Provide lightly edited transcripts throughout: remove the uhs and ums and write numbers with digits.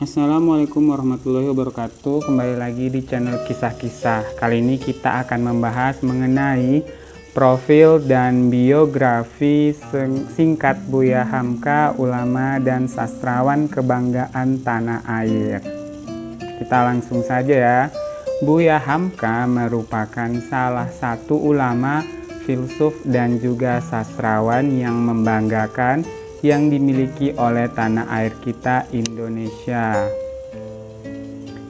Assalamualaikum warahmatullahi wabarakatuh. Kembali lagi di channel kisah-kisah. Kali ini kita akan membahas mengenai profil dan biografi singkat Buya Hamka, ulama dan sastrawan kebanggaan tanah air. Kita langsung saja ya. Buya Hamka merupakan salah satu ulama, filsuf dan juga sastrawan yang membanggakan yang dimiliki oleh tanah air kita, Indonesia.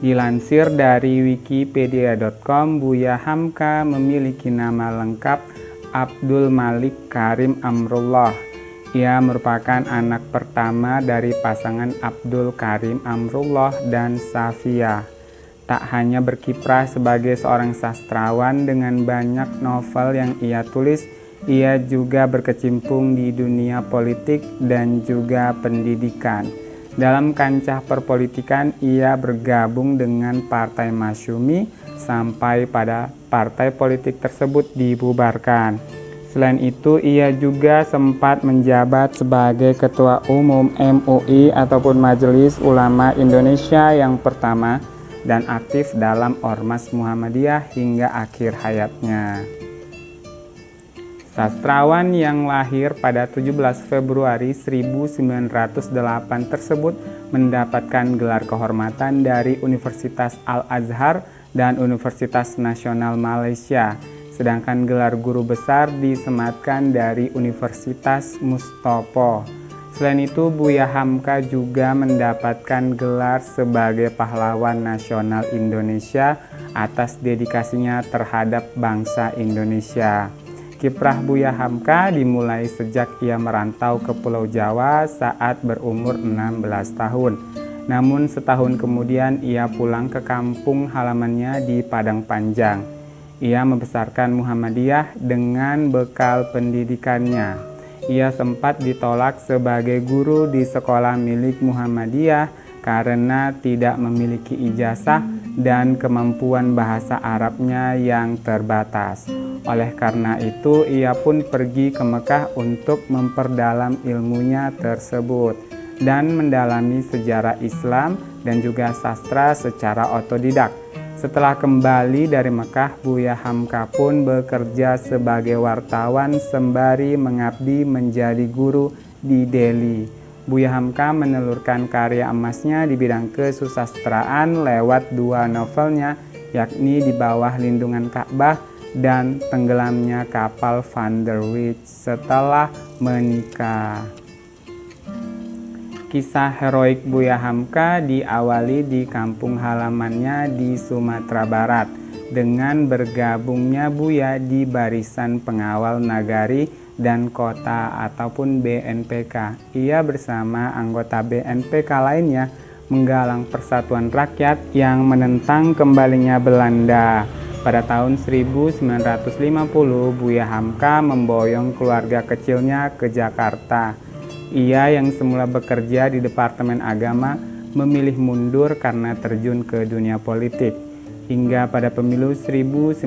Dilansir dari wikipedia.com, Buya Hamka memiliki nama lengkap Abdul Malik Karim Amrullah. Ia merupakan anak pertama dari pasangan Abdul Karim Amrullah dan Safia. Tak hanya berkiprah sebagai seorang sastrawan dengan banyak novel yang ia tulis, ia juga berkecimpung di dunia politik dan juga pendidikan. Dalam kancah perpolitikan, ia bergabung dengan Partai Masyumi sampai pada partai politik tersebut dibubarkan. Selain itu, ia juga sempat menjabat sebagai Ketua Umum MUI ataupun Majelis Ulama Indonesia yang pertama dan aktif dalam Ormas Muhammadiyah hingga akhir hayatnya. Sastrawan yang lahir pada 17 Februari 1908 tersebut mendapatkan gelar kehormatan dari Universitas Al-Azhar dan Universitas Nasional Malaysia, sedangkan gelar guru besar disematkan dari Universitas Mustopo. Selain itu, Buya Hamka juga mendapatkan gelar sebagai pahlawan nasional Indonesia atas dedikasinya terhadap bangsa Indonesia. Kiprah Buya Hamka dimulai sejak ia merantau ke Pulau Jawa saat berumur 16 tahun. Namun setahun kemudian ia pulang ke kampung halamannya di Padang Panjang. Ia membesarkan Muhammadiyah dengan bekal pendidikannya. Ia sempat ditolak sebagai guru di sekolah milik Muhammadiyah karena tidak memiliki ijazah dan kemampuan bahasa Arabnya yang terbatas. Oleh karena itu, ia pun pergi ke Mekah untuk memperdalam ilmunya tersebut dan mendalami sejarah Islam dan juga sastra secara otodidak. Setelah kembali dari Mekah, Buya Hamka pun bekerja sebagai wartawan sembari mengabdi menjadi guru di Delhi. Buya Hamka menelurkan karya emasnya di bidang kesusastraan lewat dua novelnya, yakni Di Bawah Lindungan Ka'bah dan Tenggelamnya Kapal Van der Wijk setelah menikah. Kisah heroik Buya Hamka diawali di kampung halamannya di Sumatera Barat dengan bergabungnya Buya di Barisan Pengawal Nagari dan Kota ataupun BNPK. Ia bersama anggota BNPK lainnya menggalang persatuan rakyat yang menentang kembalinya Belanda. Pada tahun 1950, Buya Hamka memboyong keluarga kecilnya ke Jakarta. Ia yang semula bekerja di Departemen Agama memilih mundur karena terjun ke dunia politik. Hingga pada pemilu 1955,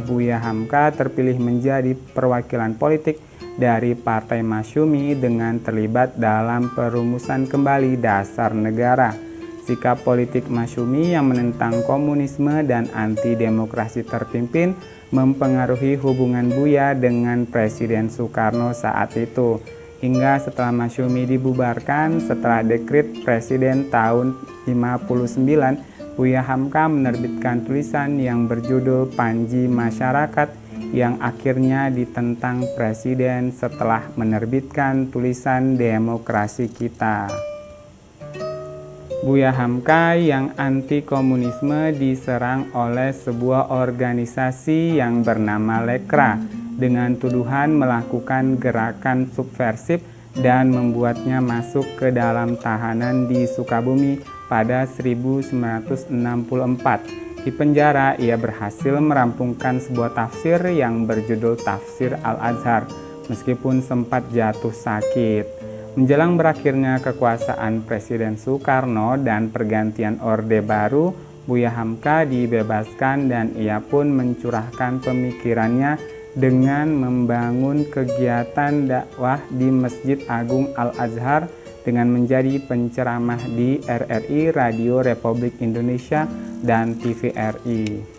Buya Hamka terpilih menjadi perwakilan politik dari Partai Masyumi dengan terlibat dalam perumusan kembali dasar negara. Sikap politik Masyumi yang menentang komunisme dan anti-demokrasi terpimpin mempengaruhi hubungan Buya dengan Presiden Soekarno saat itu. Hingga setelah Masyumi dibubarkan setelah dekret Presiden tahun 59, Buya Hamka menerbitkan tulisan yang berjudul Panji Masyarakat yang akhirnya ditentang Presiden setelah menerbitkan tulisan Demokrasi Kita. Buya Hamka yang anti komunisme diserang oleh sebuah organisasi yang bernama Lekra dengan tuduhan melakukan gerakan subversif dan membuatnya masuk ke dalam tahanan di Sukabumi pada 1964. Di penjara, ia berhasil merampungkan sebuah tafsir yang berjudul Tafsir Al-Azhar, meskipun sempat jatuh sakit. Menjelang berakhirnya kekuasaan Presiden Soekarno dan pergantian Orde Baru, Buya Hamka dibebaskan dan ia pun mencurahkan pemikirannya dengan membangun kegiatan dakwah di Masjid Agung Al-Azhar dengan menjadi penceramah di RRI, Radio Republik Indonesia, dan TVRI.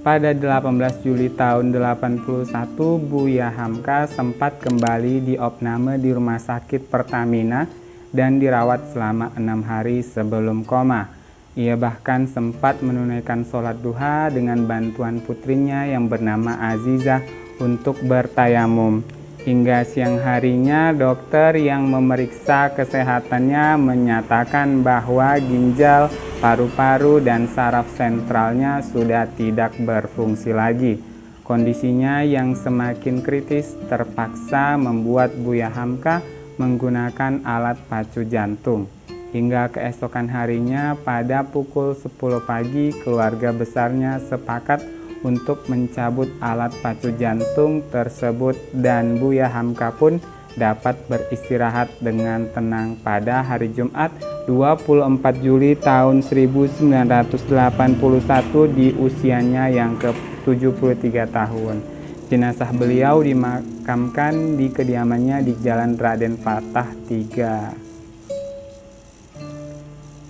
Pada 18 Juli tahun 81, Buya Hamka sempat kembali diopname di Rumah Sakit Pertamina dan dirawat selama 6 hari sebelum koma. Ia bahkan sempat menunaikan sholat duha dengan bantuan putrinya yang bernama Azizah untuk bertayamum. Hingga siang harinya, dokter yang memeriksa kesehatannya menyatakan bahwa ginjal, paru-paru, dan saraf sentralnya sudah tidak berfungsi lagi. Kondisinya yang semakin kritis terpaksa membuat Buya Hamka menggunakan alat pacu jantung. Hingga keesokan harinya pada pukul 10 pagi, keluarga besarnya sepakat untuk mencabut alat pacu jantung tersebut dan Buya Hamka pun dapat beristirahat dengan tenang pada hari Jumat 24 Juli tahun 1981 di usianya yang ke-73 tahun. Jenazah beliau dimakamkan di kediamannya di Jalan Raden Fatah 3.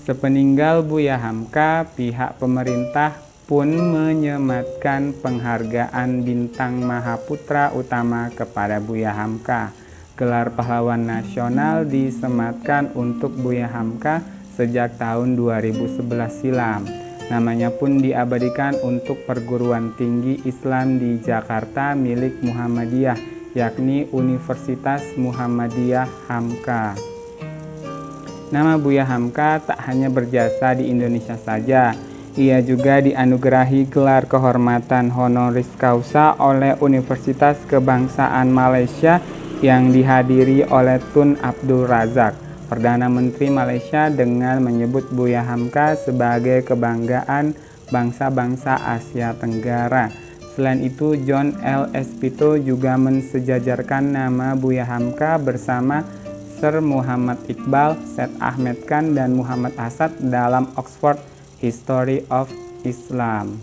Sepeninggal Buya Hamka, pihak pemerintah pun menyematkan penghargaan Bintang Mahaputra Utama kepada Buya Hamka. Gelar pahlawan nasional disematkan untuk Buya Hamka sejak tahun 2011 silam. Namanya pun diabadikan untuk perguruan tinggi Islam di Jakarta milik Muhammadiyah, yakni Universitas Muhammadiyah Hamka. Nama Buya Hamka tak hanya berjasa di Indonesia saja. Ia juga dianugerahi gelar kehormatan honoris causa oleh Universitas Kebangsaan Malaysia yang dihadiri oleh Tun Abdul Razak, Perdana Menteri Malaysia, dengan menyebut Buya Hamka sebagai kebanggaan bangsa-bangsa Asia Tenggara. Selain itu, John L. Espito juga mensejajarkan nama Buya Hamka bersama Sir Muhammad Iqbal, Syed Ahmed Khan, dan Muhammad Asad dalam Oxford History of Islam.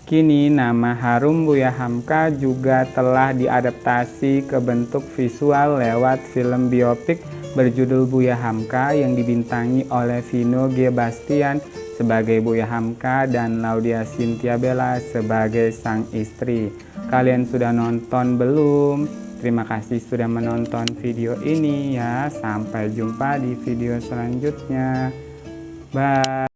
Kini nama harum Buya Hamka juga telah diadaptasi ke bentuk visual lewat film biopik berjudul Buya Hamka yang dibintangi oleh Vino G. Bastian sebagai Buya Hamka dan Laudia Cynthia Bella sebagai sang istri. Kalian sudah nonton belum? Terima kasih sudah menonton video ini ya. Sampai jumpa di video selanjutnya. Bye.